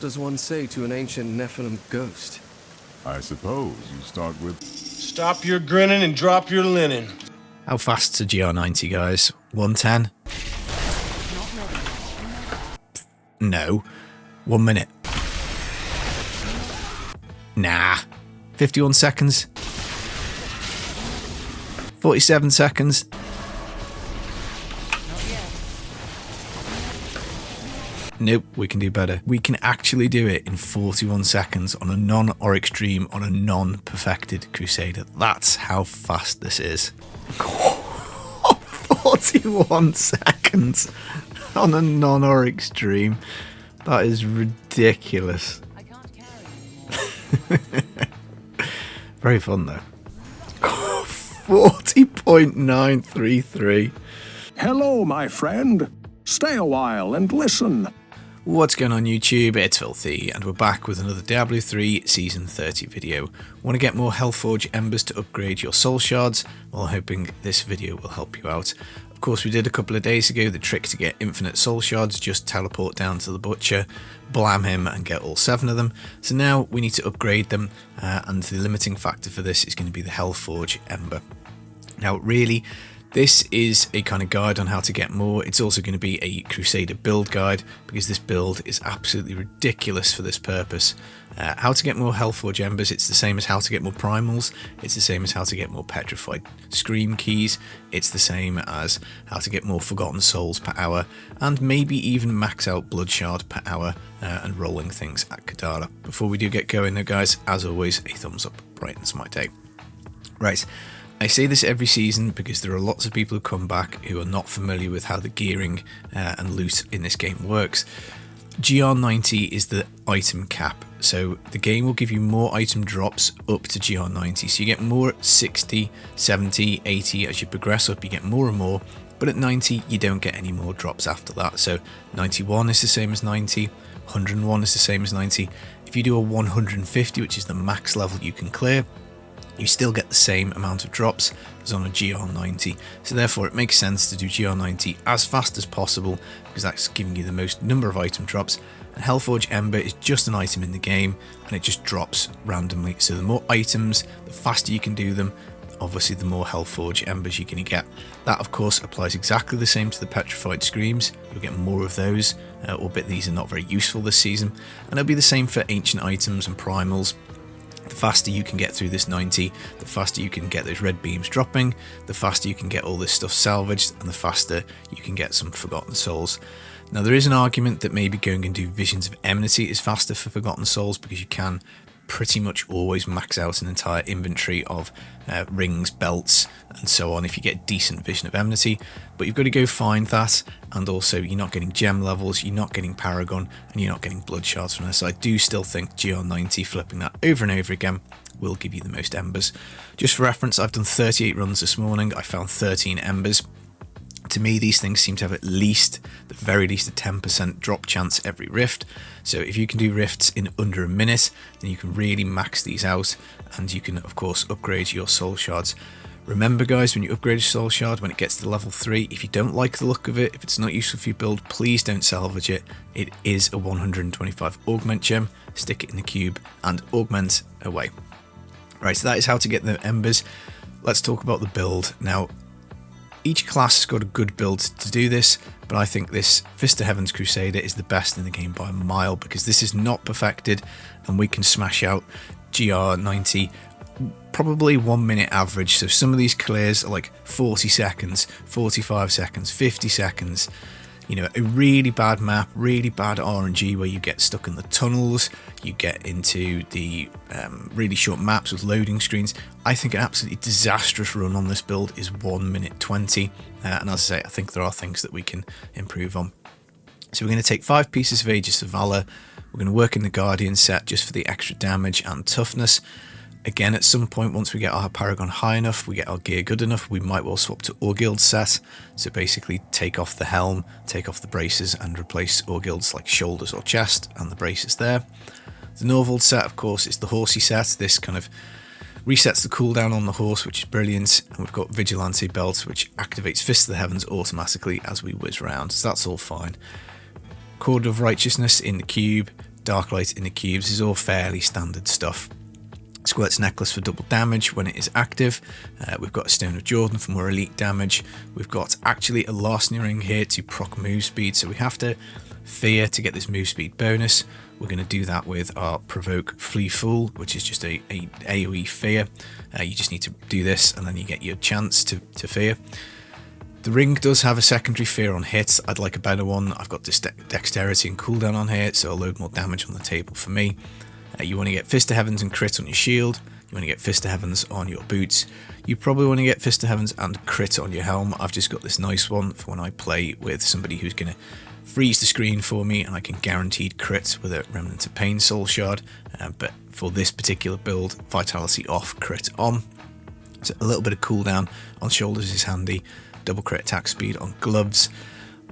What does one say to an ancient Nephilim ghost? I suppose you start with... Stop your grinning and drop your linen. How fast's a GR90, guys? 110? No. 1 minute. Nah. 51 seconds. 47 seconds. Nope, we can do better. We can actually do it in 41 seconds on a non-Auric stream on a non-perfected Crusader. That's how fast this is. 41 seconds on a non-Auric stream. That is ridiculous. Very fun though. 40.933. Hello, my friend. Stay a while and listen. What's going on YouTube? It's Filthy, and we're back with another Diablo 3 Season 30 video. Want to get more Hellforge Embers to upgrade your soul shards? Well, I'm hoping this video will help you out. Of course, we did a couple of days ago the trick to get infinite soul shards, just teleport down to the butcher, blam him and get all 7 of them. So now we need to upgrade them, and the limiting factor for this is going to be the Hellforge Ember. Now really, this is a kind of guide on how to get more. It's also going to be a Crusader build guide, because this build is absolutely ridiculous for this purpose. How to get more Hellforge Embers, it's the same as how to get more Primals, it's the same as how to get more Petrified Scream Keys, it's the same as how to get more Forgotten Souls per hour, and maybe even max out Bloodshard per hour, and rolling things at Kadara. Before we do get going though guys, as always, a thumbs up brightens my day. Right. I say this every season because there are lots of people who come back who are not familiar with how the gearing and loot in this game works. GR90 is the item cap, so the game will give you more item drops up to GR90, so you get more at 60, 70, 80, as you progress up you get more and more, but at 90 you don't get any more drops after that. So 91 is the same as 90, 101 is the same as 90. If you do a 150, which is the max level you can clear, you still get the same amount of drops as on a GR90, so therefore it makes sense to do GR90 as fast as possible, because that's giving you the most number of item drops. And Hellforge Ember is just an item in the game, and it just drops randomly, so the more items, the faster you can do them, obviously the more Hellforge Embers you're going to get. That of course applies exactly the same to the Petrified Screams, you'll get more of those, albeit these are not very useful this season, and it'll be the same for Ancient Items and Primals. The faster you can get through this 90, the faster you can get those red beams dropping, the faster you can get all this stuff salvaged, and the faster you can get some Forgotten Souls. Now there is an argument that maybe going and do Visions of Enmity is faster for Forgotten Souls, because you can pretty much always max out an entire inventory of rings, belts and so on if you get decent Vision of Enmity, but you've got to go find that, and also you're not getting gem levels, you're not getting Paragon, and you're not getting Bloodshards from there. So I do still think GR90, flipping that over and over again, will give you the most Embers. Just for reference, I've done 38 runs this morning, I found 13 Embers. To me, these things seem to have at least, the very least, a 10% drop chance every rift. So if you can do rifts in under a minute, then you can really max these out, and you can of course upgrade your soul shards. Remember guys, when you upgrade a soul shard, when it gets to level 3, if you don't like the look of it, if it's not useful for your build, please don't salvage it. It is a 125 augment gem, stick it in the cube and augment away. Right, so that is how to get the embers. Let's talk about the build. Now, each class has got a good build to do this, but I think this Fist of Heaven's Crusader is the best in the game by a mile, because this is not perfected and we can smash out GR90 probably 1 minute average. So some of these clears are like 40 seconds, 45 seconds, 50 seconds. You know, a really bad map, really bad RNG where you get stuck in the tunnels, you get into the really short maps with loading screens. I think an absolutely disastrous run on this build is 1 minute 20, and as I say, I think there are things that we can improve on. So we're going to take 5 pieces of Aegis of Valor, we're going to work in the Guardian set just for the extra damage and toughness. Again, at some point, once we get our Paragon high enough, we get our gear good enough, we might well swap to Orgild's set. So basically take off the helm, take off the braces and replace Orgild's like shoulders or chest and the braces there. The Norvald set, of course, is the horsey set. This kind of resets the cooldown on the horse, which is brilliant. And we've got Vigilante belts, which activates Fist of the Heavens automatically as we whiz around. So that's all fine. Cord of Righteousness in the cube, Dark Light in the cubes. This is all fairly standard stuff. Squirt's Necklace for double damage when it is active. We've got a Stone of Jordan for more elite damage. We've got actually a Larceny Ring here to proc move speed, so we have to fear to get this move speed bonus. We're going to do that with our Provoke Flee Fool, which is just a AoE fear. You just need to do this and then you get your chance to fear. The ring does have a secondary fear on hits. I'd like a better one. I've got this dexterity and cooldown on here, so a load more damage on the table for me. You want to get Fist of Heavens and crit on your shield. You want to get Fist of Heavens on your boots. You probably want to get Fist of Heavens and crit on your helm. I've just got this nice one for when I play with somebody who's going to freeze the screen for me and I can guaranteed crit with a Remnant of Pain Soul Shard. But for this particular build, Vitality off, crit on. So a little bit of cooldown on shoulders is handy. Double crit attack speed on gloves.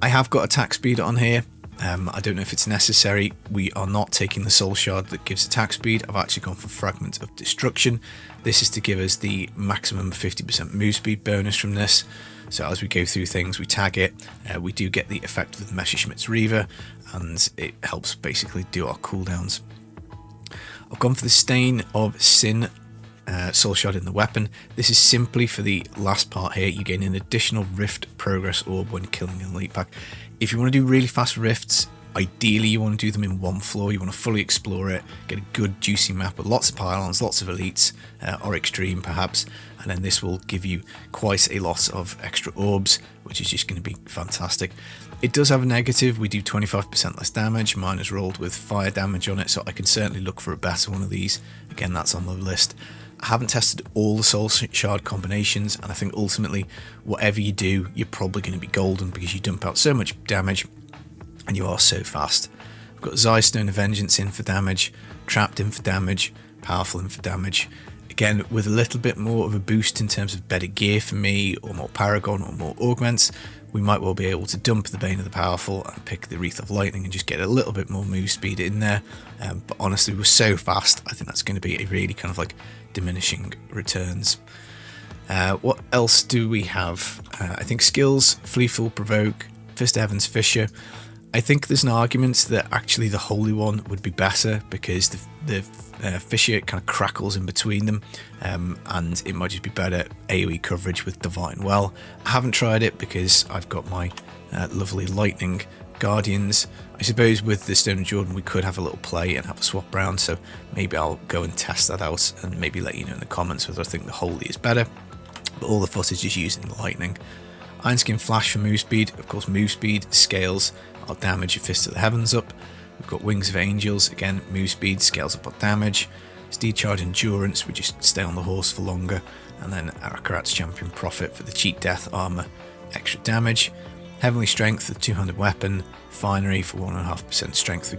I have got attack speed on here. I don't know if it's necessary. We are not taking the soul shard that gives attack speed. I've actually gone for Fragment of Destruction. This is to give us the maximum 50% move speed bonus from this. So as we go through things, we tag it. We do get the effect of the Messerschmitt's Reaver, and it helps basically do our cooldowns. I've gone for the Stain of Sin soul shard in the weapon. This is simply for the last part here. You gain an additional rift progress orb when killing an elite pack. If you want to do really fast rifts, ideally you want to do them in one floor. You want to fully explore it, get a good juicy map with lots of pylons, lots of elites, or extreme perhaps, and then this will give you quite a lot of extra orbs, which is just going to be fantastic. It does have a negative. We do 25% less damage. Mine is rolled with fire damage on it, so I can certainly look for a better one of these. Again, that's on the list. I haven't tested all the soul shard combinations, and I think ultimately whatever you do, you're probably going to be golden because you dump out so much damage and you are so fast. I've got Zai Stone of Vengeance in for damage, Trapped in for damage, Powerful in for damage. Again, with a little bit more of a boost in terms of better gear for me, or more Paragon, or more Augments, we might well be able to dump the Bane of the Powerful and pick the Wreath of Lightning and just get a little bit more move speed in there. But honestly, we're so fast, I think that's going to be a really kind of like diminishing returns. What else do we have? I think skills, Flee Fool, Provoke, Fist of Heavens, Fissure. I think there's an argument that actually the Holy One would be better because the Fissure kind of crackles in between them, and it might just be better AoE coverage with Divine Well. I haven't tried it because I've got my lovely Lightning Guardians. I suppose with the Stone of Jordan we could have a little play and have a swap round, so maybe I'll go and test that out and maybe let you know in the comments whether I think the Holy is better. But all the footage is using the Lightning. Iron-Skin Flash for move speed. Of course, move speed scales our damage of Fist of the Heavens up. We've got Wings of Angels, again move speed scales up our damage. Steed Charge Endurance, we just stay on the horse for longer. And then Arakarat's Champion Prophet for the Cheat Death armor, extra damage. Heavenly Strength, the two-handed weapon. Finery for 1.5% strength,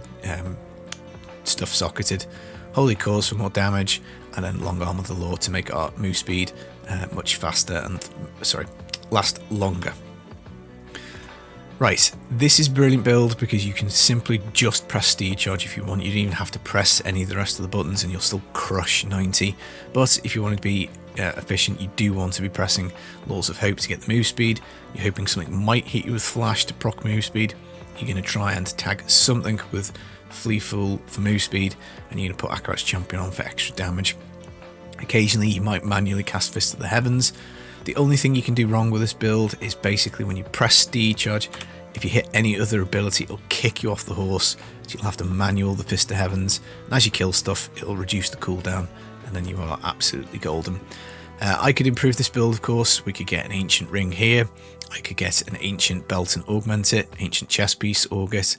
stuff socketed. Holy Cause for more damage, and then Long Arm of the Law to make our move speed much faster and last longer. Right, this is a brilliant build because you can simply just press Steed Charge if you want. You don't even have to press any of the rest of the buttons and you'll still crush 90. But if you want to be efficient, you do want to be pressing Laws of Hope to get the move speed. You're hoping something might hit you with Flash to proc move speed. You're going to try and tag something with Flee Fool for move speed, and you're going to put Akarat's Champion on for extra damage. Occasionally you might manually cast Fist of the Heavens. The only thing you can do wrong with this build is basically when you press Steed Charge, if you hit any other ability it'll kick you off the horse, so you'll have to manual the Fist of Heavens, and as you kill stuff it'll reduce the cooldown, and then you are absolutely golden. I could improve this build, of course. We could get an Ancient Ring here, I could get an Ancient Belt and augment it, Ancient Chest Piece, Augit,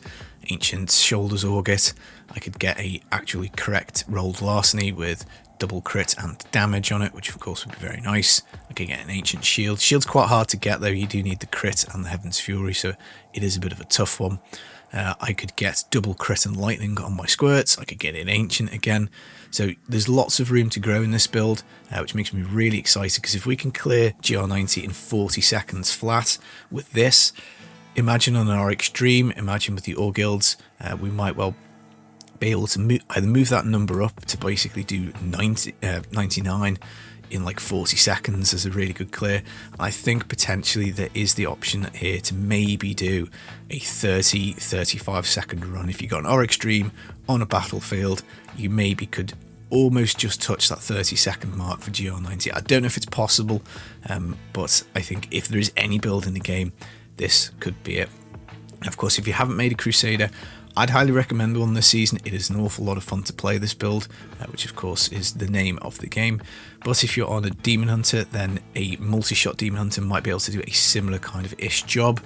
Ancient Shoulders, Augit. I could get a actually correct rolled Larceny with double crit and damage on it, which of course would be very nice. I could get an Ancient Shield. Shield's quite hard to get though, you do need the crit and the Heaven's Fury, so it is a bit of a tough one. I could get double crit and lightning on my squirts. I could get an Ancient again. So there's lots of room to grow in this build, which makes me really excited, because if we can clear GR90 in 40 seconds flat with this, imagine on our extreme, imagine with the Ore Guilds, we might well be able to either move that number up to basically do 99 in like 40 seconds as a really good clear. I think potentially there is the option here to maybe do a 30-35 second run. If you got an Oryx Dream on a battlefield, you maybe could almost just touch that 30-second mark for GR90. I don't know if it's possible, but I think if there is any build in the game, this could be it. And of course, if you haven't made a Crusader, I'd highly recommend one this season. It is an awful lot of fun to play this build, which of course is the name of the game. But if you're on a Demon Hunter, then a multi-shot Demon Hunter might be able to do a similar kind of ish job.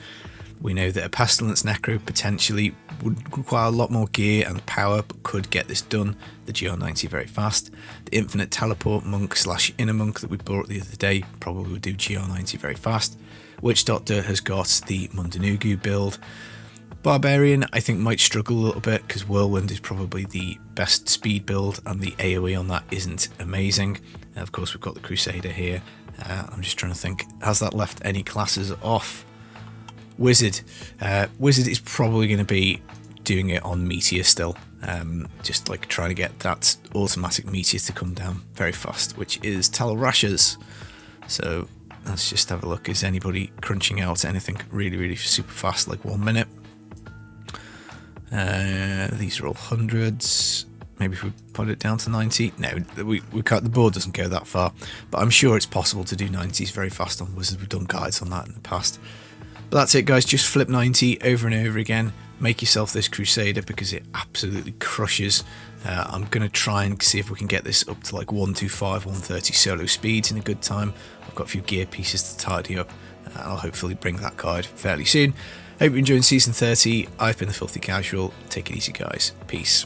We know that a Pestilence Necro potentially would require a lot more gear and power, but could get this done, the GR90 very fast. The Infinite Teleport Monk / Inner Monk that we bought the other day probably would do GR90 very fast. Witch Doctor has got the Mundanugu build. Barbarian, I think, might struggle a little bit because Whirlwind is probably the best speed build and the AoE on that isn't amazing. And of course, we've got the Crusader here. I'm just trying to think, has that left any classes off? Wizard. Wizard is probably going to be doing it on Meteor still. Just like trying to get that automatic Meteor to come down very fast, which is Talrash's. So let's just have a look. Is anybody crunching out anything really super fast, like 1 minute? These are all hundreds. Maybe if we put it down to 90. No, we can't, the board doesn't go that far, but I'm sure it's possible to do 90s very fast on Wizard. We've done guides on that in the past. But that's it, guys. Just flip 90 over and over again. Make yourself this Crusader because it absolutely crushes. I'm going to try and see if we can get this up to like 125, 130 solo speeds in a good time. I've got a few gear pieces to tidy up, and I'll hopefully bring that guide fairly soon. Hope you're enjoying Season 30. I've been the Filthy Casual. Take it easy, guys. Peace.